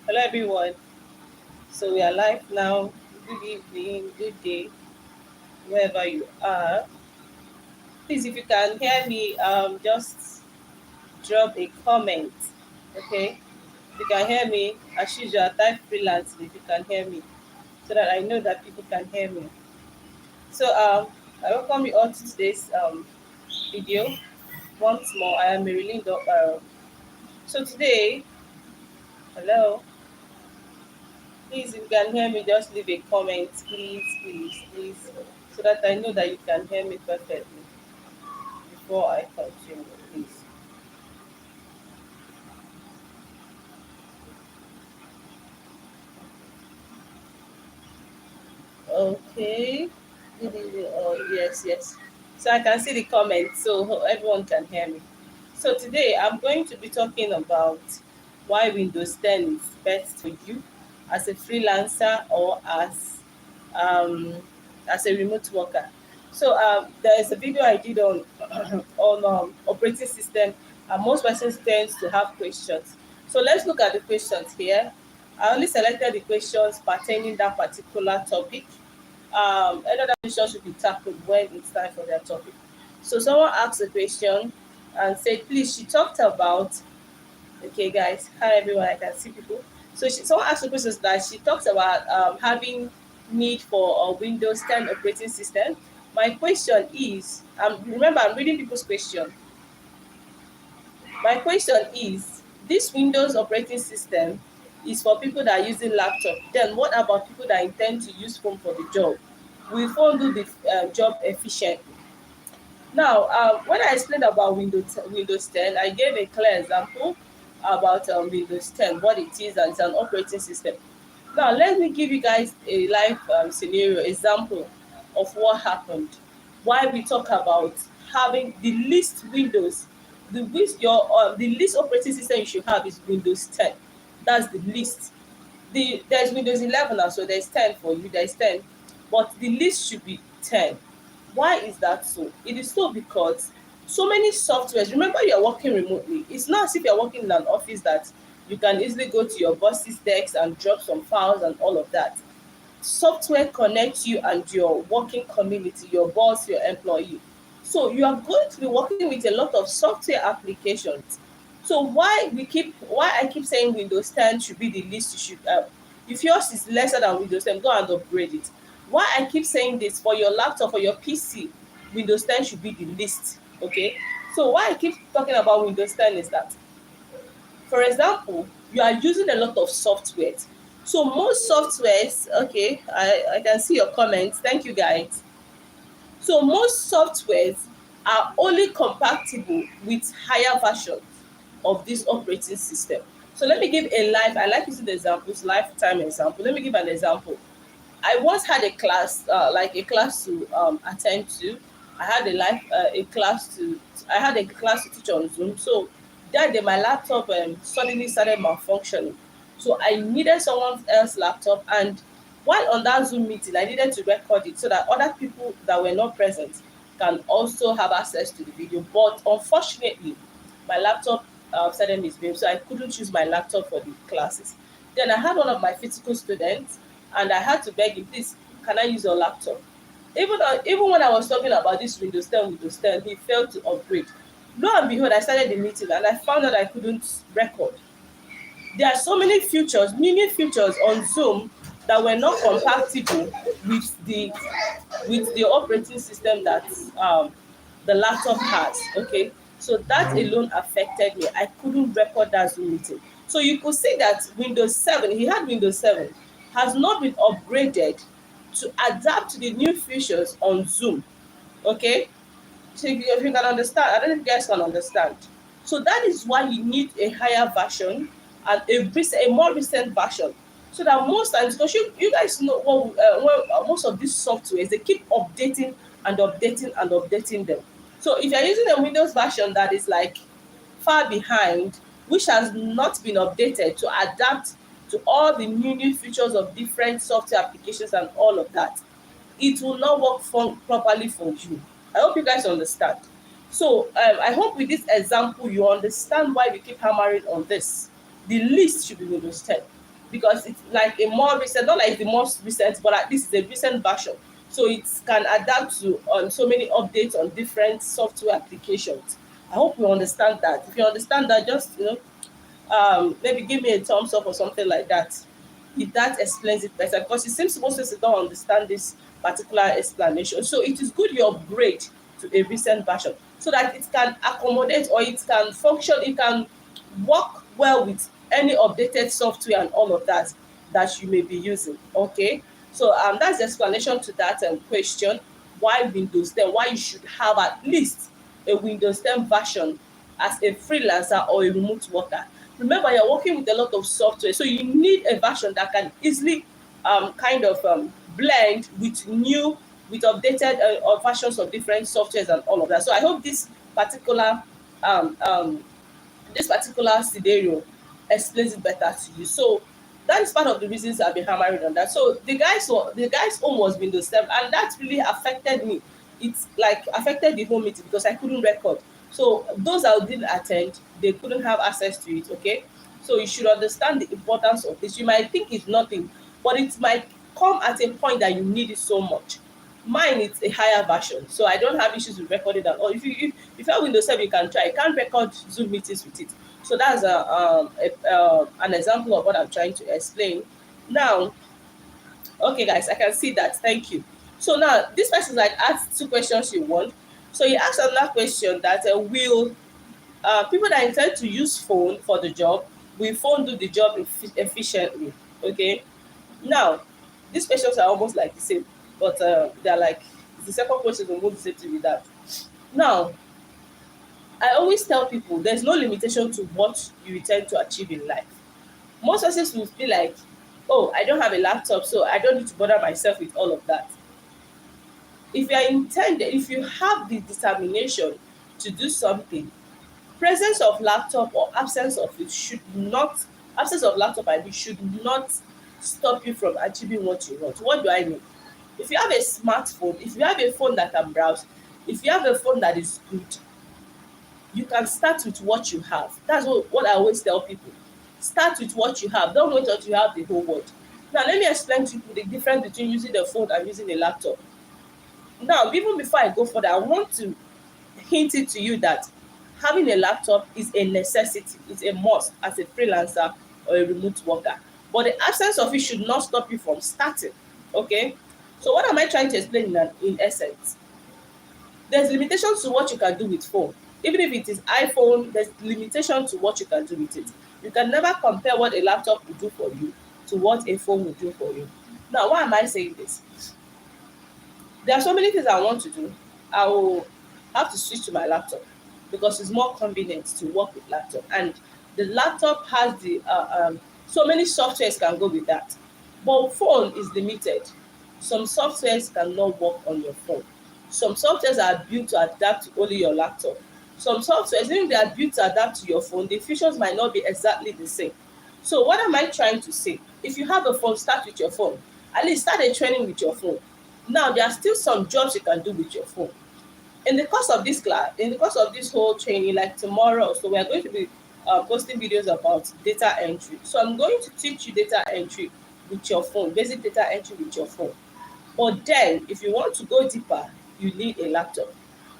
Hello, everyone. So we are live now. Good evening, good day, wherever you are. Please, if you can hear me, just drop a comment. Okay. If you can hear me, as usual, type freelance if you can hear me, so that I know that people can hear me. So I welcome you all to today's video. Once more, I am Marilyn. So today, hello. Please, if you can hear me, just leave a comment, please, so that I know that you can hear me perfectly before I continue, please. Okay. Good evening. Oh, yes. So I can see the comments, so everyone can hear me. So today I'm going to be talking about why Windows 10 is best for you as a freelancer or um, as a remote worker. So there is a video I did on on operating system, and most persons tend to have questions. So let's look at the questions here. I only selected the questions pertaining that particular topic. Any other questions should be tackled when it's time for their topic. So someone asked a question and said, please, she talked about, okay, guys, hi everyone, I can see people. So someone asked the question that she talks about having need for a Windows 10 operating system. My question is, remember, I'm reading people's question. My question is, this Windows operating system is for people that are using laptop. Then what about people that intend to use phone for the job? Will phone do the job efficiently? Now, when I explained about Windows 10, I gave a clear example about Windows 10, what it is, and it's an operating system. Now, let me give you guys a live scenario example of what happened. Why we talk about having the least Windows, the least operating system you should have is Windows 10. That's the least. There's Windows 11 now, so there's 10 for you. There's 10, but the least should be 10. Why is that so? It is so because so many softwares. Remember, you're working remotely. It's not as if you're working in an office that you can easily go to your boss's desk and drop some files and all of that. Software connects you and your working community, your boss, your employee. So you are going to be working with a lot of software applications. So why I keep saying Windows 10 should be the least you should if yours is lesser than Windows 10, go and upgrade it. Why I keep saying this, for your laptop, for your PC, Windows 10 should be the least. Okay. So why I keep talking about Windows 10 is that, for example, you are using a lot of software. So most softwares, okay, I can see your comments. Thank you, guys. So most softwares are only compatible with higher versions of this operating system. So let me give I like using the examples, lifetime example. Let me give an example. I once had a class, like a class to attend to. I had I had a class to teach on Zoom. So that day, my laptop suddenly started malfunctioning. So I needed someone else's laptop, and while on that Zoom meeting, I needed to record it so that other people that were not present can also have access to the video. But unfortunately, my laptop started misbehaving, so I couldn't use my laptop for the classes. Then I had one of my physical students, and I had to beg him, please, can I use your laptop? Even when I was talking about this Windows 10, he failed to upgrade. Lo and behold, I started the meeting and I found out I couldn't record. There are so many features, many features on Zoom that were not compatible with the operating system that the laptop has. Okay, so that alone affected me. I couldn't record that Zoom meeting. So you could see that Windows 7, he had Windows 7, has not been upgraded to adapt to the new features on Zoom. Okay, so if you can understand, I don't know if you guys can understand. So that is why you need a higher version and a more recent version. So that most times, because you guys know most of these softwares, they keep updating and updating and updating them. So if you're using a Windows version that is like far behind, which has not been updated to adapt to all the new features of different software applications and all of that, it will not work properly for you. I hope you guys understand. So I hope with this example you understand why we keep hammering on this. The least should be Windows 10. because it's like a more recent, not like the most recent, but at least it's a recent version. So it can adapt to so many updates on different software applications. I hope you understand that. If you understand that, just maybe give me a thumbs up or something like that. If that explains it better, because it seems most people don't understand this particular explanation. So it is good you upgrade to a recent version so that it can accommodate or it can function, it can work well with any updated software and all of that that you may be using. Okay, so that's the explanation to that question. Why Windows 10? Why you should have at least a Windows 10 version as a freelancer or a remote worker. Remember, you're working with a lot of software, so you need a version that can easily kind of blend with new, with updated versions of different softwares and all of that. So I hope um, um, this particular scenario explains it better to you. So that is part of the reasons I've been hammering on that. So the guy's home was Windows 7, and that really affected me. It's like affected the whole meeting because I couldn't record. So those that didn't attend, they couldn't have access to it. Okay, so you should understand the importance of this. You might think it's nothing, but it might come at a point that you need it so much. Mine is a higher version, so I don't have issues with recording at all. If you have Windows 7, you can try. You can't record Zoom meetings with it. So that's an example of what I'm trying to explain. Now, okay, guys, I can see that. Thank you. So now this person like asked two questions you want. So he asked another question that will people that intend to use phone for the job, will phone do the job efficiently? Okay. Now, these questions are almost like the same, but they're like the second question is almost the same with that. Now, I always tell people there's no limitation to what you intend to achieve in life. Most persons will feel like, oh, I don't have a laptop, so I don't need to bother myself with all of that. If you are intended, if you have the determination to do something, presence of laptop or absence of it should not, absence of laptop I mean, should not stop you from achieving what you want. What do I mean? If you have a smartphone, if you have a phone that can browse, if you have a phone that is good, you can start with what you have. That's what I always tell people. Start with what you have. Don't wait until you have the whole world. Now, let me explain to you the difference between using a phone and using a laptop. Now, even before I go further, I want to hint it to you that having a laptop is a necessity, it's a must as a freelancer or a remote worker. But the absence of it should not stop you from starting. Okay? So, what am I trying to explain in essence? There's limitations to what you can do with phone. Even if it is iPhone, there's limitation to what you can do with it. You can never compare what a laptop will do for you to what a phone will do for you. Now, why am I saying this? There are so many things I want to do. I will have to switch to my laptop because it's more convenient to work with laptop, and the laptop has the so many softwares can go with that, but phone is limited. Some softwares cannot work on your phone. Some softwares are built to adapt to only your laptop. Some softwares, even if they are built to adapt to your phone, the features might not be exactly the same. So what am I trying to say? If you have a phone, start with your phone. At least start a training with your phone. Now, there are still some jobs you can do with your phone. In the course of this class, in the course of this whole training, like tomorrow, so we are going to be posting videos about data entry. So I'm going to teach you data entry with your phone, basic data entry with your phone. But then, if you want to go deeper, you need a laptop.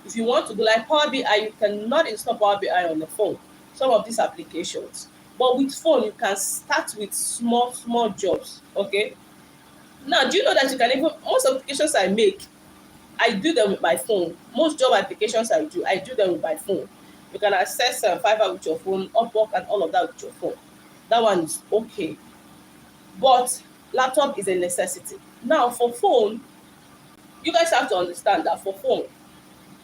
If you want to go like Power BI, you cannot install Power BI on the phone, some of these applications. But with phone, you can start with small, small jobs, okay? Now, do you know that you can even, most applications I make, I do them with my phone. Most job applications I do them with my phone. You can access Fiverr with your phone, Upwork and all of that with your phone. That one is okay. But laptop is a necessity. Now, for phone, you guys have to understand that for phone,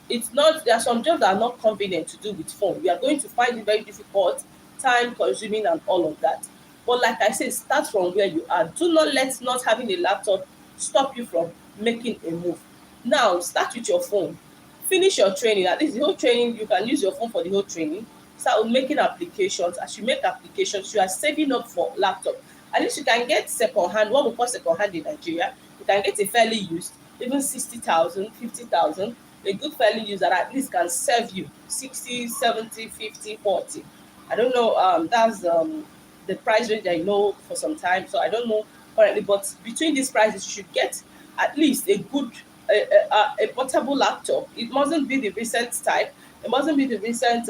it's not, there are some jobs that are not convenient to do with phone. You are going to find it very difficult, time consuming and all of that. But like I said, start from where you are. Do not let not having a laptop stop you from making a move. Now start with your phone. Finish your training. At least the whole training, you can use your phone for the whole training. Start making applications. As you make applications, you are saving up for laptop. At least you can get second hand, what we call second hand in Nigeria. You can get a fairly used, even 60,000, 50,000. A good fairly used that at least can serve you 60, 70, 50, 40. I don't know. That's the price range I know for some time, so I don't know currently. But between these prices, you should get at least a good a portable laptop. It mustn't be the recent type. It mustn't be the recent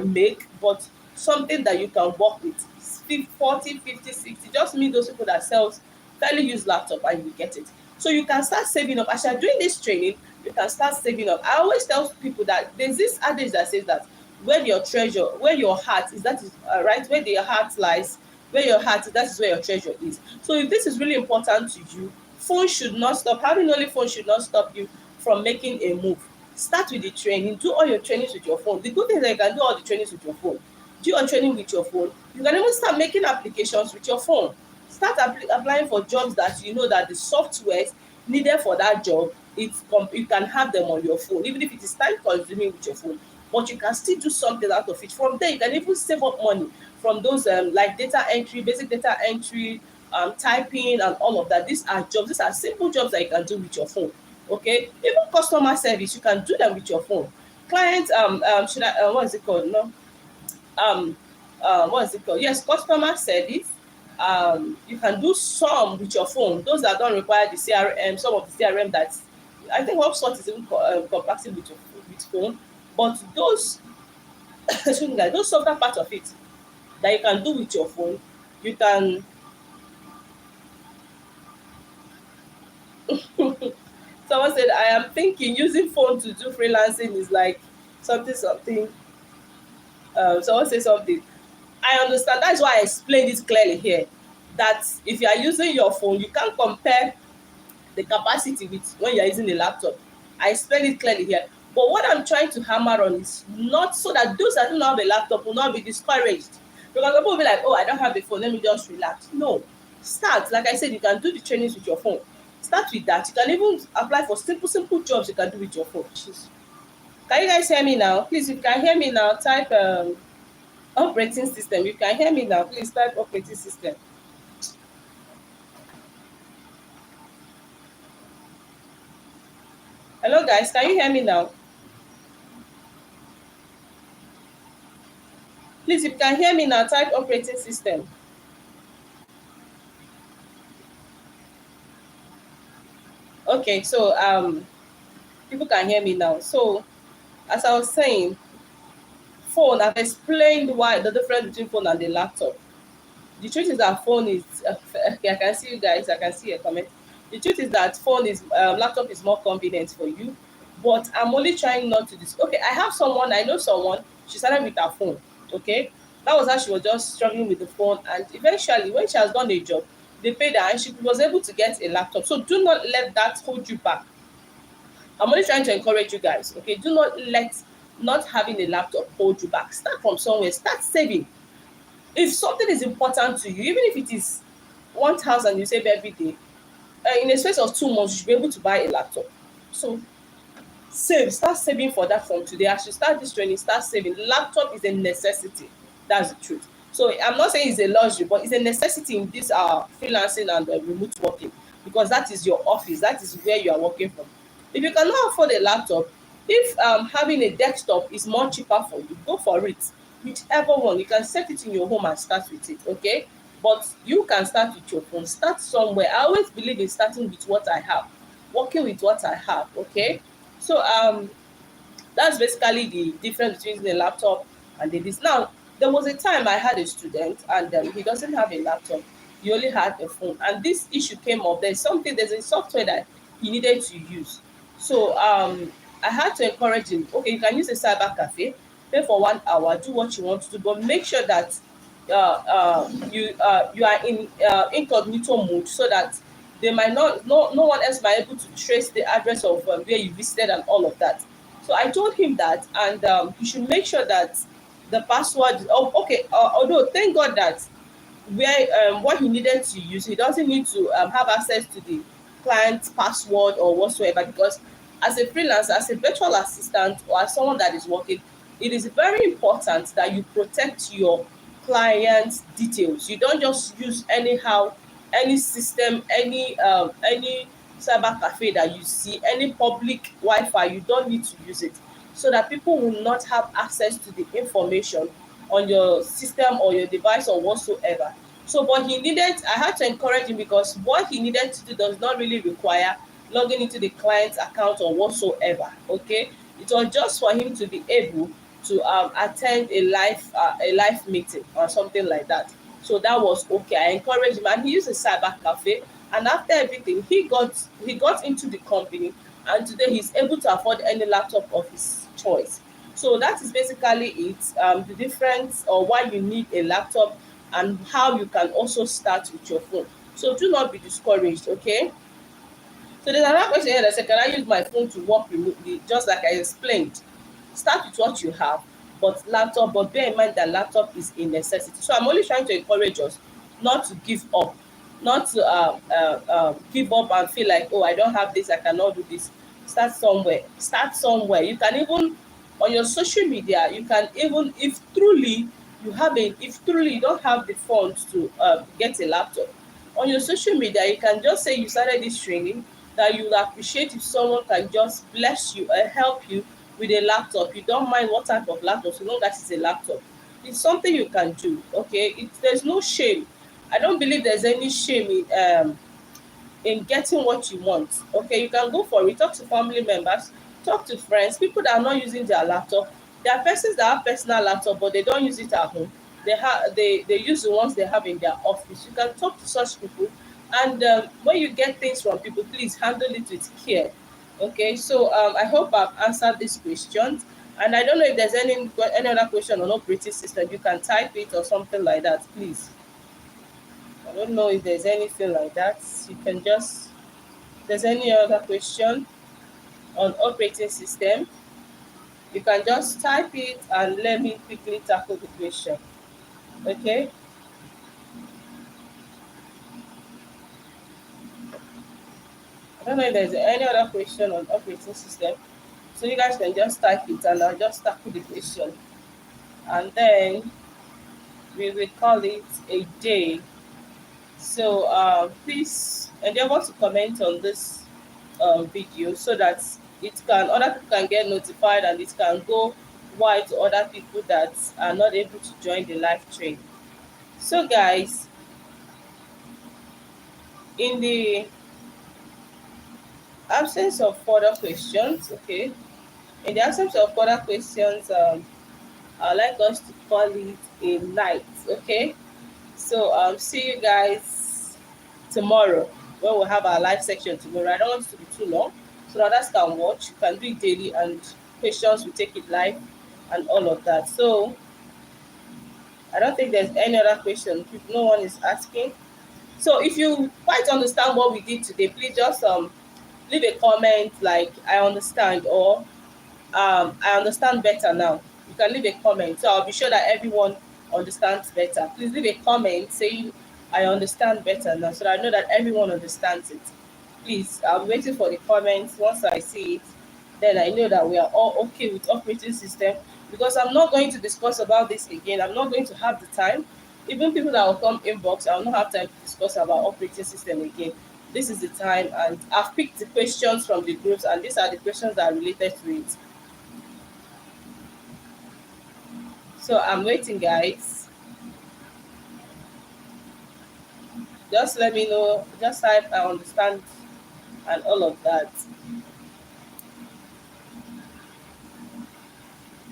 make, but something that you can work with. 40, 50, 60. Just meet those people that sells fairly used laptop and you get it. So you can start saving up. As you're doing this training, you can start saving up. I always tell people that there's this adage that says that where your treasure, where your heart is, that is right, where your heart lies, where your heart is, that is where your treasure is. So if this is really important to you, phone should not stop. Having only phone should not stop you from making a move. Start with the training. Do all your trainings with your phone. The good thing is that you can do all the trainings with your phone. Do your training with your phone. You can even start making applications with your phone. Start applying for jobs that you know that the software needed for that job, you can have them on your phone, even if it is time consuming with your phone, but you can still do something out of it. From there you can even save up money from those like data entry, basic data entry, typing and all of that. These are jobs, these are simple jobs that you can do with your phone. Okay, even customer service, you can do them with your phone. Client should I what is it called, no, um what is it called, yes, customer service. You can do some with your phone, those that don't require the crm, some of the crm that I think HubSpot is even compatible with phone. But those excuse me guys, those softer part of it that you can do with your phone, you can someone said I am thinking using phone to do freelancing is like something something. Someone say something. I understand. That's why I explained it clearly here. That if you are using your phone, you can't compare the capacity with when you are using a laptop. I explained it clearly here. But what I'm trying to hammer on is not so that those that don't have a laptop will not be discouraged. Because people will be like, oh, I don't have a phone, let me just relax. No. Start. Like I said, you can do the trainings with your phone. Start with that. You can even apply for simple, simple jobs you can do with your phone. Jeez. Can you guys hear me now? Please, if you can hear me now, type operating system. You can hear me now. Please type operating system. Hello, guys. Can you hear me now? Please, if you can hear me now, type operating system. Okay, so people can hear me now. So, as I was saying, phone. I've explained why the difference between phone and the laptop. The truth is that phone is okay, I can see you guys, I can see your comment. The truth is that phone is laptop is more convenient for you, but I'm only trying not to this. Okay, I have someone, I know someone, she started with her phone. Okay, that was how she was just struggling with the phone, and eventually when she has done a job, they paid her and she was able to get a laptop. So do not let that hold you back. I'm only trying to encourage you guys. Okay, do not let not having a laptop hold you back. Start from somewhere, start saving. If something is important to you, even if it is 1,000 you save every day, in a space of 2 months you should be able to buy a laptop. So save, start saving for that from today. As you start this training, start saving. Laptop is a necessity. That's the truth. So I'm not saying it's a luxury, but it's a necessity in this freelancing and remote working, because that is your office, that is where you are working from. If you cannot afford a laptop, if having a desktop is more cheaper for you, go for it. Whichever one, you can set it in your home and start with it, okay? But you can start with your phone. Start somewhere. I always believe in starting with what I have, working with what I have, okay? So that's basically the difference between the laptop and the this. Now, there was a time I had a student and he doesn't have a laptop. He only had a phone, and this issue came up. There's a software that he needed to use. So I had to encourage him. Okay, you can use a cyber cafe, pay for 1 hour, do what you want to do, but make sure that you are in incognito mode, so that they might not no one else might able to trace the address of where you visited and all of that. So I told him that, and he should make sure that the password. Oh, okay. Although thank God that where what he needed to use, he doesn't need to have access to the client's password or whatsoever, because as a freelancer, as a virtual assistant, or as someone that is working, it is very important that you protect your client's details. You don't just use anyhow any system, any cyber cafe that you see, any public Wi-Fi. You don't need to use it, so that people will not have access to the information on your system or your device or whatsoever. So, but he needed, I had to encourage him because what he needed to do does not really require logging into the client's account or whatsoever. Okay, it was just for him to be able to attend a live meeting or something like that. So that was okay. I encouraged him, and he used a cyber cafe. And after everything, he got into the company, and today he's able to afford any laptop of his choice. So that is basically it. The difference or why you need a laptop and how you can also start with your phone. So do not be discouraged, okay? So there's another question here that said, can I use my phone to work remotely? Just like I explained, start with what you have, but bear in mind that laptop is a necessity. So I'm only trying to encourage us not to give up, not to give up and feel like, oh, I don't have this, I cannot do this. Start somewhere. Start somewhere. You can even on your social media, you can even if truly you don't have the funds to get a laptop, on your social media you can just say you started this training, that you will appreciate if someone can just bless you or help you with a laptop. You don't mind what type of laptop, so long as it's a laptop. It's something you can do, okay? There's no shame. I don't believe there's any shame in getting what you want. Okay, you can go for it. Talk to family members, talk to friends, people that are not using their laptop. There are persons that have personal laptop, but they don't use it at home. They use the ones they have in their office. You can talk to such people, and when you get things from people, please handle it with care. Okay, so I hope I've answered these questions. And I don't know if there's any other question on operating system. You can type it or something like that, please. I don't know if there's anything like that. You can just there's any other question on operating system, you can just type it and let me quickly tackle the question. Okay, I don't know if there's any other question on operating system, so you guys can just type it and I'll just tackle the question, and then we will call it a day. So please endeavor to comment on this video so that other people can get notified and it can go wide to other people that are not able to join the live train. So guys, in the absence of further questions, okay, in the absence of further questions, I'd like us to call it a night, okay? So see you guys tomorrow when we'll have our live section tomorrow. I don't want it to be too long, so that others can watch. You can do it daily, and questions will take it live and all of that. So I don't think there's any other question. If no one is asking, so if you quite understand what we did today, please just leave a comment like I understand, or I understand better now. You can leave a comment, so I'll be sure that everyone understands better. Please leave a comment saying I understand better now, so that I know that everyone understands it. Please, I'll be waiting for the comments. Once I see it, then I know that we are all okay with operating system, because I'm not going to discuss about this again. I'm not going to have the time. Even people that will come inbox, I will not have time to discuss about operating system again. This is the time, and I've picked the questions from the groups, and these are the questions that are related to it. So I'm waiting, guys. Just let me know. Just type I understand and all of that.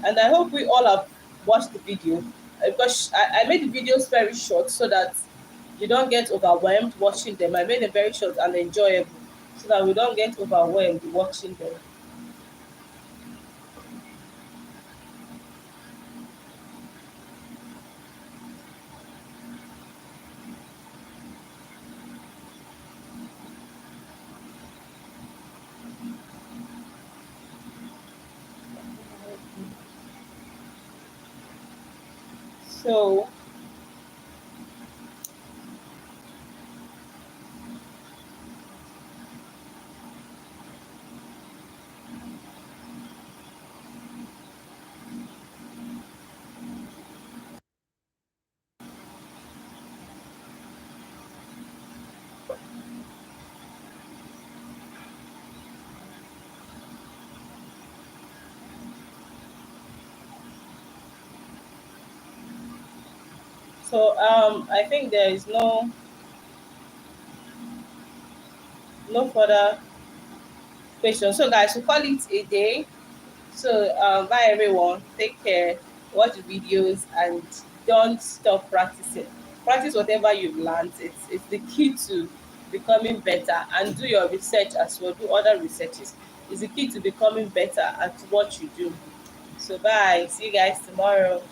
And I hope we all have watched the video, because I made the videos very short so that you don't get overwhelmed watching them. I made them very short and enjoyable so that we don't get overwhelmed watching them. So So I think there is no further question. So guys, we call it a day. So bye everyone. Take care. Watch the videos and don't stop practicing. Practice whatever you've learned. It's the key to becoming better, and do your research as well. Do other researches. It's the key to becoming better at what you do. So bye. See you guys tomorrow.